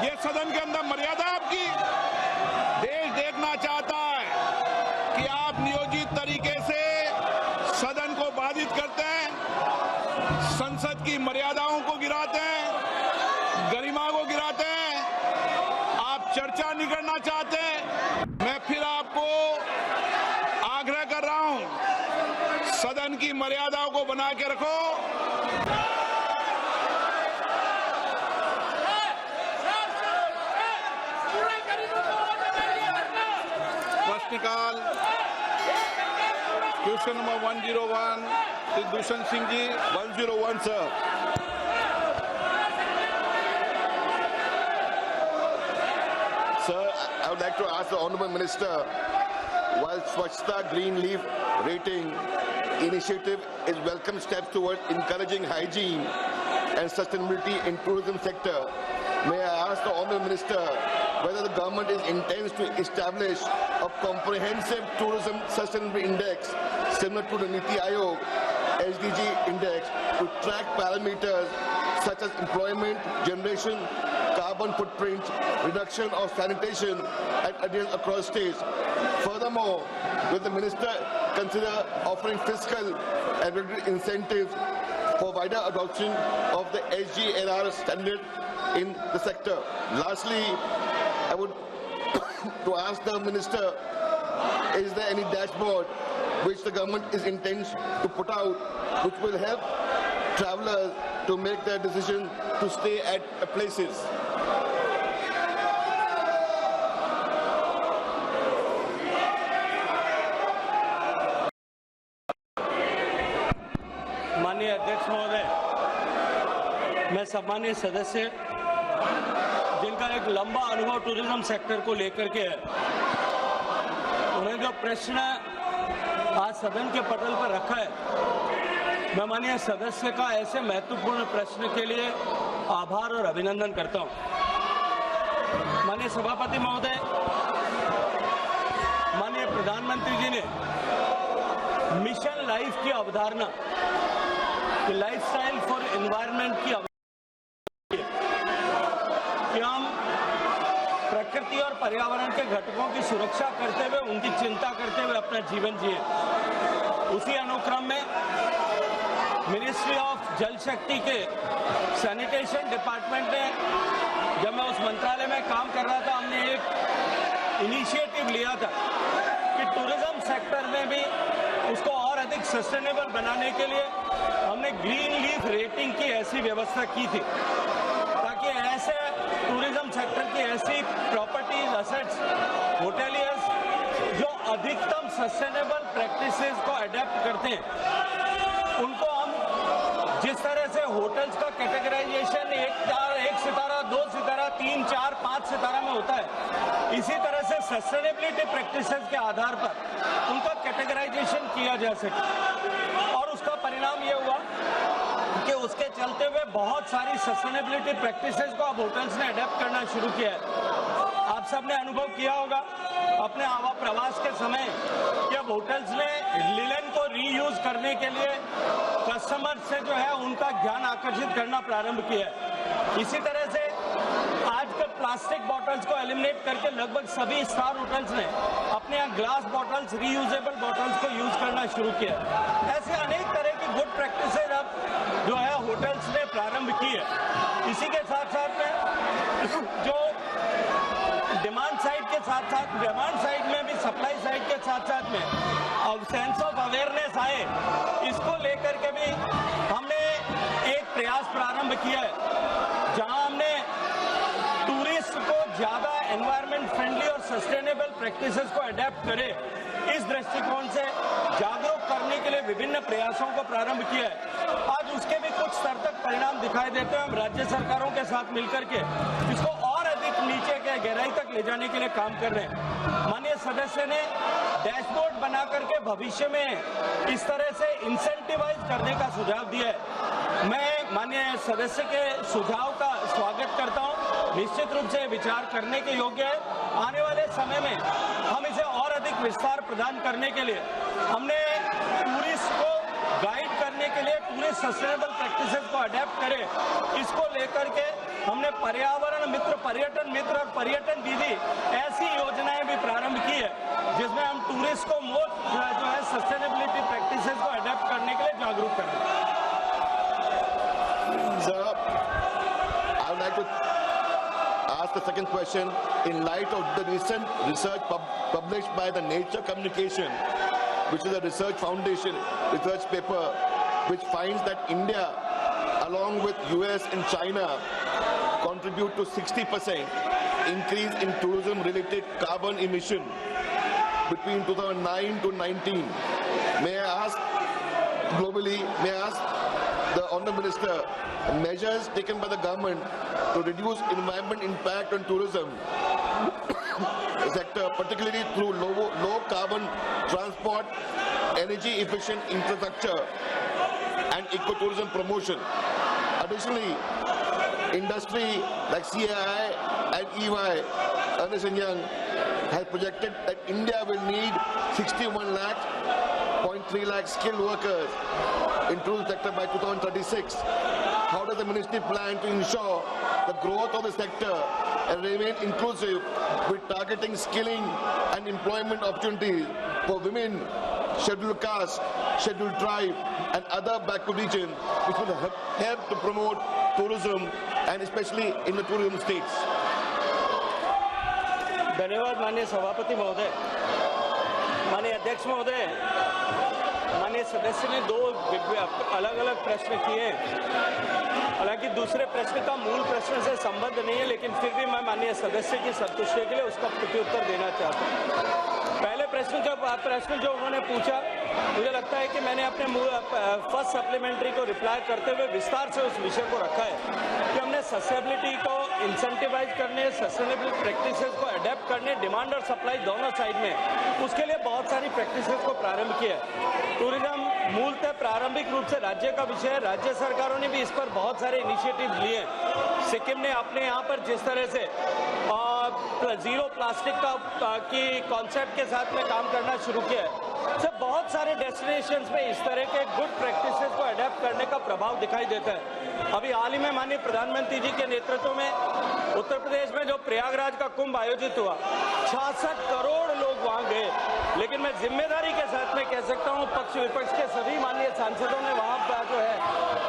ये सदन के अंदर मर्यादा आपकी। देश देखना चाहता है कि आप नियोजित तरीके से सदन को बाधित करते हैं, संसद की मर्यादाओं को गिराते हैं, गरिमा को गिराते हैं। आप चर्चा नहीं करना चाहते। मैं फिर आपको आग्रह कर रहा हूं, सदन की मर्यादाओं को बना के रखो। प्रश्नकाल question number 101 Shri Dushyant Singh ji 101 sir. Sir, I would like to ask the Honourable Minister, while Swachhta Green Leaf Rating initiative is welcome steps towards encouraging hygiene and sustainability in tourism sector, may I ask the Honourable Minister whether the government intends to establish a comprehensive tourism sustainability index similar to the Niti Aayog SDG index to track parameters such as employment generation, carbon footprint, reduction of sanitation and adherence across states. Furthermore, will the minister consider offering fiscal and regulatory incentives for wider adoption of the SGLR standard in the sector? Lastly, I would to ask the minister, is there any dashboard which the government is intends to put out which will help travelers to make their decision to stay at places? माननीय अध्यक्ष महोदय, मैं सम्मानीय सदस्य जिनका एक लंबा अनुभव टूरिज्म सेक्टर को लेकर के है, उन्हें जो प्रश्न आज सदन के पटल पर रखा है, मैं माननीय सदस्य का ऐसे महत्वपूर्ण प्रश्न के लिए आभार और अभिनंदन करता हूं। माननीय सभापति महोदय, माननीय प्रधानमंत्री जी ने मिशन लाइफ की अवधारणा, लाइफस्टाइल फॉर एनवायरनमेंट की कि हम प्रकृति और पर्यावरण के घटकों की सुरक्षा करते हुए, उनकी चिंता करते हुए अपना जीवन जिए। उसी अनुक्रम में मिनिस्ट्री ऑफ जल शक्ति के सैनिटेशन डिपार्टमेंट ने, जब मैं उस मंत्रालय में काम कर रहा था, हमने एक इनिशिएटिव लिया था कि टूरिज्म सेक्टर में भी उसको और अधिक सस्टेनेबल बनाने के लिए हमने ग्रीन लीफ रेटिंग की ऐसी व्यवस्था की थी ताकि ऐसे टूरिज्म सेक्टर की ऐसी प्रॉपर्टीज, असेट्स, होटेलियर्स जो अधिकतम सस्टेनेबल प्रैक्टिसेस को अडेप्ट करते हैं, उनको हम जिस तरह से होटल्स का कैटेगराइजेशन 1 सितारा, 2 सितारा, 3, 4, 5 सितारा में होता है, इसी तरह से सस्टेनेबिलिटी प्रैक्टिसेस के आधार पर उनका कैटेगराइजेशन किया जा सके। और उसका परिणाम ये हुआ कि उसके चलते हुए बहुत सारी सस्टेनेबिलिटी प्रैक्टिसेस को अब होटल्स ने अडेप्ट करना शुरू किया है। आप सबने अनुभव किया होगा अपने आवा प्रवास के समय कि अब होटल्स ने लिनन को रीयूज करने के लिए कस्टमर से जो है उनका ध्यान आकर्षित करना प्रारंभ किया है। इसी तरह से आजकल प्लास्टिक बॉटल्स को एलिमिनेट करके लगभग सभी स्टार होटल्स ने अपने यहाँ ग्लास बॉटल्स, रीयूजेबल बॉटल्स को यूज करना शुरू किया। ऐसे अनेक तरह की गुड प्रैक्टिसेज अब जो है होटल्स ने प्रारंभ की है। इसी के साथ साथ में जो डिमांड साइड के साथ साथ, डिमांड साइड में भी सप्लाई साइड के साथ साथ में अब सेंस ऑफ अवेयरनेस आए, इसको लेकर के भी हमने एक प्रयास प्रारंभ किया है जहां हमने टूरिस्ट को ज्यादा एनवायरमेंट फ्रेंडली और सस्टेनेबल प्रैक्टिसेस को अडेप्ट करे, इस दृष्टिकोण से जागरूक करने के लिए विभिन्न प्रयासों को प्रारंभ किया है। आज उसके भी कुछ स्तर तक परिणाम दिखाई देते हैं। हम राज्य सरकारों के साथ मिलकर के इसको और अधिक नीचे के गहराई तक ले जाने के लिए काम कर रहे हैं। माननीय सदस्य ने डैशबोर्ड बना करके भविष्य में इस तरह से इंसेंटिवाइज करने का सुझाव दिया है। मैं माननीय सदस्य के सुझाव का स्वागत करता हूं। निश्चित रूप से विचार करने के योग्य है। आने वाले समय में हम इसे और अधिक विस्तार प्रदान करने के लिए हमने टूरिस्ट को गाइड करने के लिए टूरिस्ट सस्टेनेबल प्रैक्टिसेस को अडेप्ट करें, इसको लेकर के हमने पर्यावरण मित्र पर्यटन मित्र और पर्यटन दीदी ऐसी योजनाएं भी प्रारंभ की है जिसमें हम टूरिस्ट को मोर जो है सस्टेनेबिलिटी प्रैक्टिसेस को अडेप्ट करने के लिए जागरूक करें। Sir, I would like to ask the second question. In light of the recent research published by the Nature Communication, which is a research foundation research paper, which finds that India, along with US and China, contribute to 60% increase in tourism-related carbon emission between 2009 to 19. May I ask, globally, may I ask the Honourable Minister, measures taken by the government to reduce environment impact on tourism sector, particularly through low carbon transport, energy efficient infrastructure and ecotourism promotion. Additionally, industry like CAI and EY, Ernst & Young, has projected that India will need 61.3 lakh skilled workers in tourism sector by 2036. How does the ministry plan to ensure the growth of the sector and remain inclusive with targeting skilling and employment opportunities for women, scheduled caste, scheduled tribe and other backward regions, which will help to promote tourism and especially in the tourism states? धन्यवाद माननीय सभापति महोदय, माननीय अध्यक्ष महोदय। माननीय सदस्य ने दो अलग अलग प्रश्न किए। हालांकि दूसरे प्रश्न का मूल प्रश्न से संबंध नहीं है, लेकिन फिर भी मैं माननीय सदस्य की संतुष्टि के लिए उसका प्रत्युत्तर देना चाहता हूँ। पहले प्रश्न जो उन्होंने पूछा, मुझे लगता है कि मैंने अपने फर्स्ट सप्लीमेंट्री को रिप्लाई करते हुए विस्तार से उस विषय को रखा है कि हमने सस्टेनेबिलिटी को इंसेंटिवाइज करने, सस्टेनेबल प्रैक्टिसेस को अडेप्ट करने, डिमांड और सप्लाई दोनों साइड में, उसके लिए बहुत सारी प्रैक्टिसेस को प्रारंभ किया है। टूरिज्म मूलतः प्रारंभिक रूप से राज्य का विषय है। राज्य सरकारों ने भी इस पर बहुत सारे इनिशिएटिव लिए हैं। सिक्किम ने अपने यहाँ पर जिस तरह से जीरो प्लास्टिक की कॉन्सेप्ट के साथ में काम करना शुरू किया है, से बहुत सारे डेस्टिनेशंस में इस तरह के गुड प्रैक्टिसेस को अडेप्ट करने का प्रभाव दिखाई देता है। अभी हाल ही में माननीय प्रधानमंत्री जी के नेतृत्व में उत्तर प्रदेश में जो प्रयागराज का कुंभ आयोजित हुआ, 66 करोड़ लोग वहां गए। लेकिन मैं जिम्मेदारी के साथ में कह सकता हूं, पक्ष विपक्ष के सभी माननीय सांसदों ने वहां पर जो है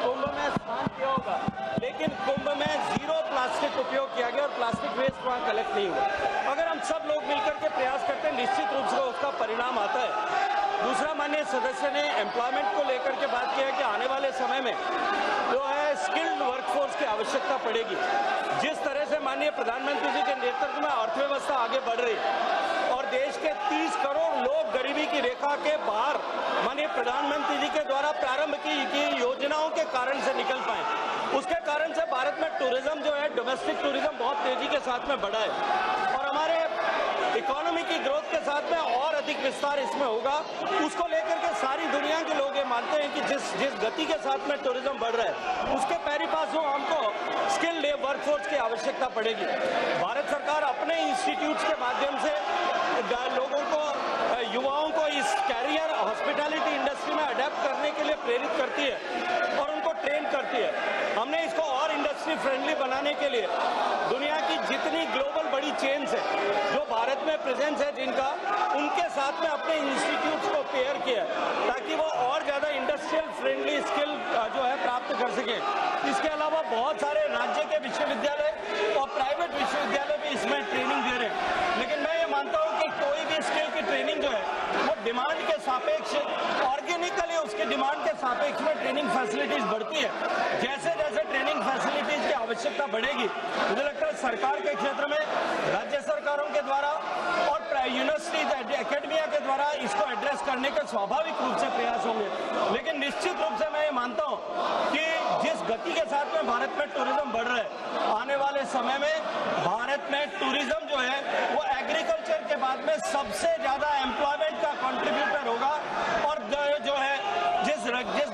कुंभ में स्नान किया होगा, लेकिन कुंभ में जीरो प्लास्टिक उपयोग किया गया और प्लास्टिक वेस्ट वहां कलेक्ट नहीं हुआ। अगर हम सब लोग मिलकर के प्रयास करते हैं, निश्चित रूप से उसका परिणाम आता है। दूसरा, माननीय सदस्य ने एम्प्लॉयमेंट को लेकर के बात किया है कि आने वाले समय में जो है स्किल्ड वर्कफोर्स की आवश्यकता पड़ेगी। जिस तरह से माननीय प्रधानमंत्री जी के नेतृत्व में अर्थव्यवस्था आगे बढ़ रही और देश के 30 करोड़ लोग गरीबी की रेखा के बाहर माननीय प्रधानमंत्री जी के द्वारा प्रारंभ की योजनाओं के कारण से निकल पाए, उसके कारण से भारत में टूरिज्म जो है, डोमेस्टिक टूरिज्म बहुत तेजी के साथ में बढ़ा है और हमारे इकोनॉमी की ग्रोथ के साथ में और अधिक विस्तार इसमें होगा। उसको लेकर के सारी दुनिया के लोग ये मानते हैं कि जिस गति के साथ में टूरिज्म बढ़ रहा है, उसके पैरी पास हो हमको स्किल्ड वर्कफोर्स की आवश्यकता पड़ेगी। भारत सरकार अपने इंस्टीट्यूट्स के माध्यम से लोगों को, युवाओं को इस कैरियर हॉस्पिटैलिटी इंडस्ट्री में अडेप्ट करने के लिए प्रेरित करती है और उनको ट्रेन करती है। हमने इसको और इंडस्ट्री फ्रेंडली बनाने के लिए दुनिया की जितनी ग्लोबल बड़ी चेन्स है जो भारत में प्रेजेंस है जिनका, उनके साथ में अपने इंस्टीट्यूट्स को पेयर किया ताकि वो और ज़्यादा इंडस्ट्रियल फ्रेंडली स्किल जो है प्राप्त कर सकें। इसके अलावा बहुत सारे राज्य के विश्वविद्यालय और प्राइवेट विश्वविद्यालय भी इसमें ट्रेनिंग दे रहे हैं। लेकिन मैं ये मानता हूँ कि कोई भी स्किल की ट्रेनिंग जो है वो डिमांड के सापेक्ष, ऑर्गेनिकली उसकी डिमांड के सापेक्ष में ट्रेनिंग फैसिलिटीज बढ़ती है। जैसे जैसे ट्रेनिंग फैसिलिटीज की आवश्यकता बढ़ेगी, मुझे लगता है सरकार के क्षेत्र में राज्य सरकारों के द्वारा और यूनिवर्सिटीज एकेडमिया के द्वारा इसको एड्रेस करने के स्वाभाविक रूप से प्रयास होंगे। लेकिन निश्चित रूप से मैं ये मानता हूँ कि जिस गति के साथ में भारत में टूरिज्म बढ़ रहा है, आने वाले समय में भारत में टूरिज्म जो है वो एग्रीकल्चर के बाद में सबसे ज्यादा एम्प्लॉयमेंट का कंट्रीब्यूटर होगा और जो है जिस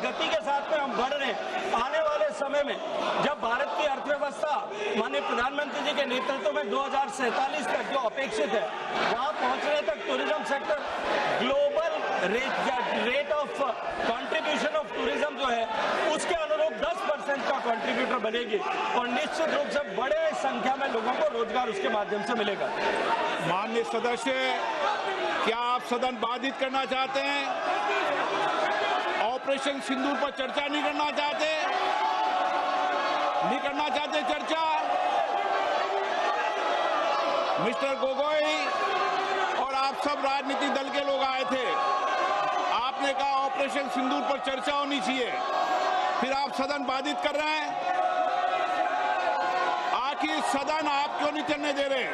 गति के साथ में हम बढ़ रहे हैं, आने वाले समय में जब भारत की अर्थव्यवस्था माननीय प्रधानमंत्री जी के नेतृत्व में 2047 तक जो अपेक्षित है, वहां पहुंचने तक tourism sector global rate of contribution of tourism जो है उसके अनुरूप 10% का कंट्रीब्यूटर बनेगी और निश्चित रूप से बड़े संख्या में लोगों को रोजगार उसके माध्यम से मिलेगा। माननीय सदस्य, क्या आप सदन बाधित करना चाहते हैं? ऑपरेशन सिंदूर पर चर्चा नहीं करना चाहते? नहीं करना चाहते चर्चा? मिस्टर गोगोई और आप सब राजनीतिक दल के लोग आए थे, आपने कहा ऑपरेशन सिंदूर पर चर्चा होनी चाहिए, फिर आप सदन बाधित कर रहे हैं। आखिर सदन आप क्यों नहीं चलने दे रहे?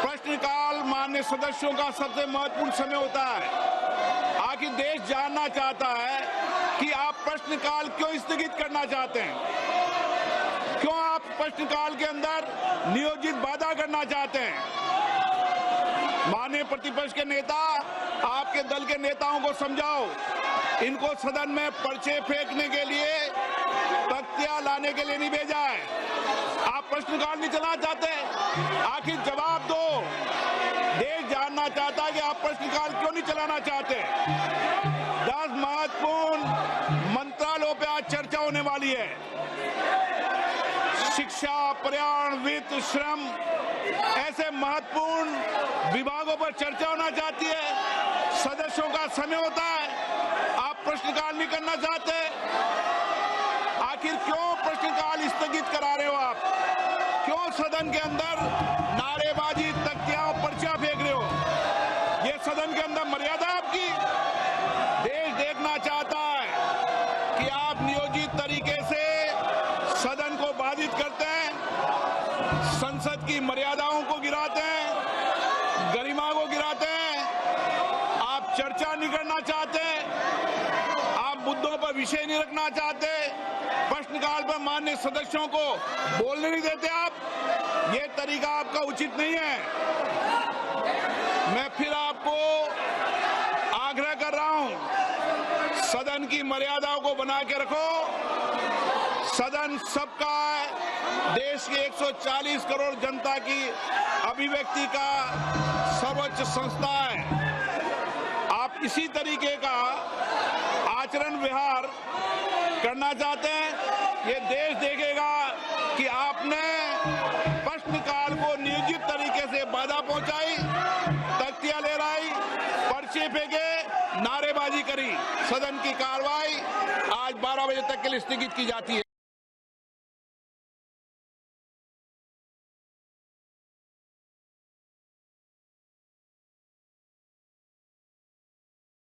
प्रश्नकाल माननीय सदस्यों का सबसे महत्वपूर्ण समय होता है। आखिर देश जानना चाहता है कि आप प्रश्नकाल क्यों स्थगित करना चाहते हैं, क्यों आप प्रश्नकाल के अंदर नियोजित बाधा करना चाहते हैं। माननीय प्रतिपक्ष के नेता, आपके दल के नेताओं को समझाओ, इनको सदन में पर्चे फेंकने के लिए, तख्तियां लाने के लिए नहीं भेजा है। आप प्रश्नकाल नहीं चलाना चाहते, आखिर जवाब दो। देश जानना चाहता है कि आप प्रश्नकाल क्यों नहीं चलाना चाहते। 10 महत्वपूर्ण मंत्रालयों पे आज चर्चा होने वाली है। शिक्षा, पर्यावरण, वित्त, श्रम, ऐसे महत्वपूर्ण विभागों पर चर्चा होना चाहती है। सदस्यों का समय होता है, आप प्रश्नकाल नहीं करना चाहते। आखिर क्यों प्रश्नकाल स्थगित करा रहे हो आप? क्यों सदन के अंदर नारेबाजी, तख्तियां, पर्चा फेंक रहे हो? ये सदन के अंदर मर्यादा आपकी? देश देखना चाहता है कि आप नियोजित तरीके से सदन को बाधित करते हैं, संसद की मर्यादाओं को गिराते हैं, गरिमा को गिराते हैं। आप चर्चा नहीं करना चाहते, आप मुद्दों पर विषय नहीं रखना चाहते, प्रश्नकाल पर माननीय सदस्यों को बोलने नहीं देते आप। ये तरीका आपका उचित नहीं है। मैं फिर आपको आग्रह कर रहा हूं, सदन की मर्यादाओं को बना के रखो। सदन सबका है, देश के 140 करोड़ जनता की अभिव्यक्ति का सर्वोच्च संस्था है। आप इसी तरीके का आचरण व्यवहार करना चाहते हैं, ये देश देखेगा कि आपने प्रश्नकाल को नियोजित तरीके से बाधा पहुंचाई, तख्तियां लहराई, पर्चे फेंके, नारेबाजी करी। सदन की कार्रवाई आज 12 बजे तक के लिए स्थगित की जाती है।